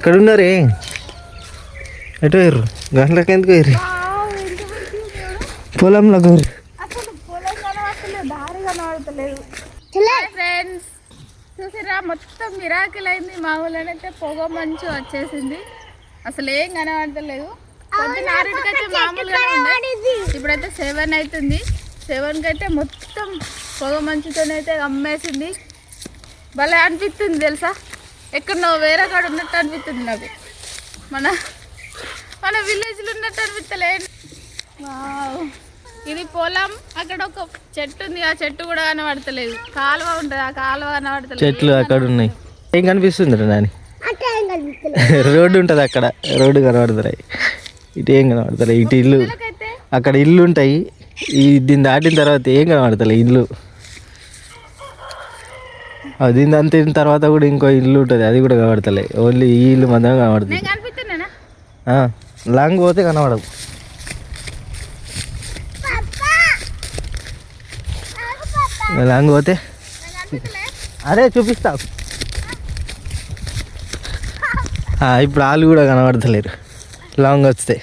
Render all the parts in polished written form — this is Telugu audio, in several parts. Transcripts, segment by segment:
ఇక్కడ ఉన్నారే ఎటు పోయారు గంటలకు ఎందుకు పోయారు పొలంలో పోయారు ఫ్రెండ్స్ చూసిరా మొత్తం మిరాకిల్ అయింది. మా ఊళ్ళోనైతే పొగ మంచు వచ్చేసింది, అసలు ఏం కనబడతలేదు. పొద్దున 6కి మామూలుగా ఉండే, ఇప్పుడైతే 7 అవుతుంది. 7కి అయితే మొత్తం పొగ మంచుతోనైతే అమ్మేసింది. భలే అనిపిస్తుంది తెలుసా, ఎక్కడో వేరే కాడ ఉన్నట్టు అనిపిస్తుంది నాకు. మన విలేజ్లో ఉన్నట్టు అనిపిస్తలేదు. ఇది పొలం, అక్కడ ఒక చెట్టు ఉంది, ఆ చెట్టు కూడా కనబడతలేదు. కాలువ ఉంటుంది, ఆ కాలువ కనబడతలేదు. చెట్లు అక్కడ ఉన్నాయి. ఏం కనిపిస్తుంది నాని? రోడ్డు ఉంటుంది, అక్కడ రోడ్డు కనబడతాయి. ఇటు ఏం కనబడతాయి, ఇటు ఇల్లు, అక్కడ ఇల్లు ఉంటాయి. దీన్ని దాటిన తర్వాత ఏం కనబడతాయి ఇల్లు. దీన్ని అంతిన తర్వాత కూడా ఇంకో ఇల్లు ఉంటుంది, అది కూడా కనబడతలే. ఓన్లీ ఈ ఇల్లు మాత్రం కనబడుతుంది. లాంగ్ పోతే కనబడవు. లాంగ్ పోతే అరే చూపిస్తా. ఇప్పుడు వాళ్ళు కూడా కనబడతలేరు లాంగ్ వస్తే.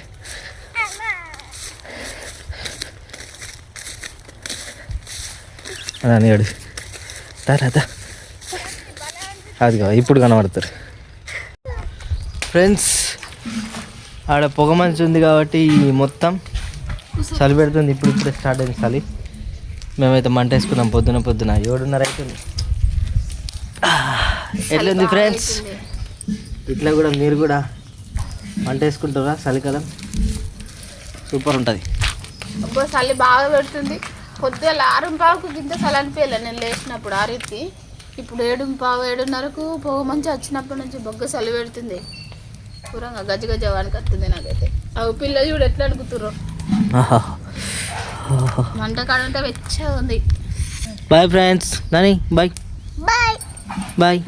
అని అడు దా అది ఇప్పుడు కనబడతారు. ఫ్రెండ్స్ ఆడ పొగ మంచి ఉంది కాబట్టి మొత్తం చలి పెడుతుంది. ఇప్పుడే స్టార్ట్ అయింది చలి. మేమైతే మంట వేసుకున్నాం పొద్దున 7:30 అవుతుంది. ఎట్లుంది ఫ్రెండ్స్? ఇట్లా కూడా మీరు కూడా మంట వేసుకుంటారా? చలికాలం సూపర్ ఉంటుంది. అబ్బో చలి బాగా పెడుతుంది. పొద్దున 6:15కు గింత చలి అనిపించలే నేను లేచినప్పుడు 6కి. ఇప్పుడు 7:15, 7:30కు పొగ మంచి వచ్చినప్పటి నుంచి బొగ్గ చలి పెడుతుంది. పూరంగా గజ వానికి వస్తుంది నాకైతే. అవి పిల్లలు చూడు ఎట్లా అడుగుతుర్రు. మంట కాడంటే వెచ్చగా ఉంది. Bye friends. Nani bye bye bye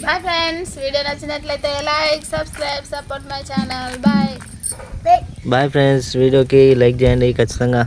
bye friends. Video నచ్చినట్లయితే like, subscribe, support my channel. Bye bye friends. వీడియోకి లైక్ చేయండి ఖచ్చితంగా.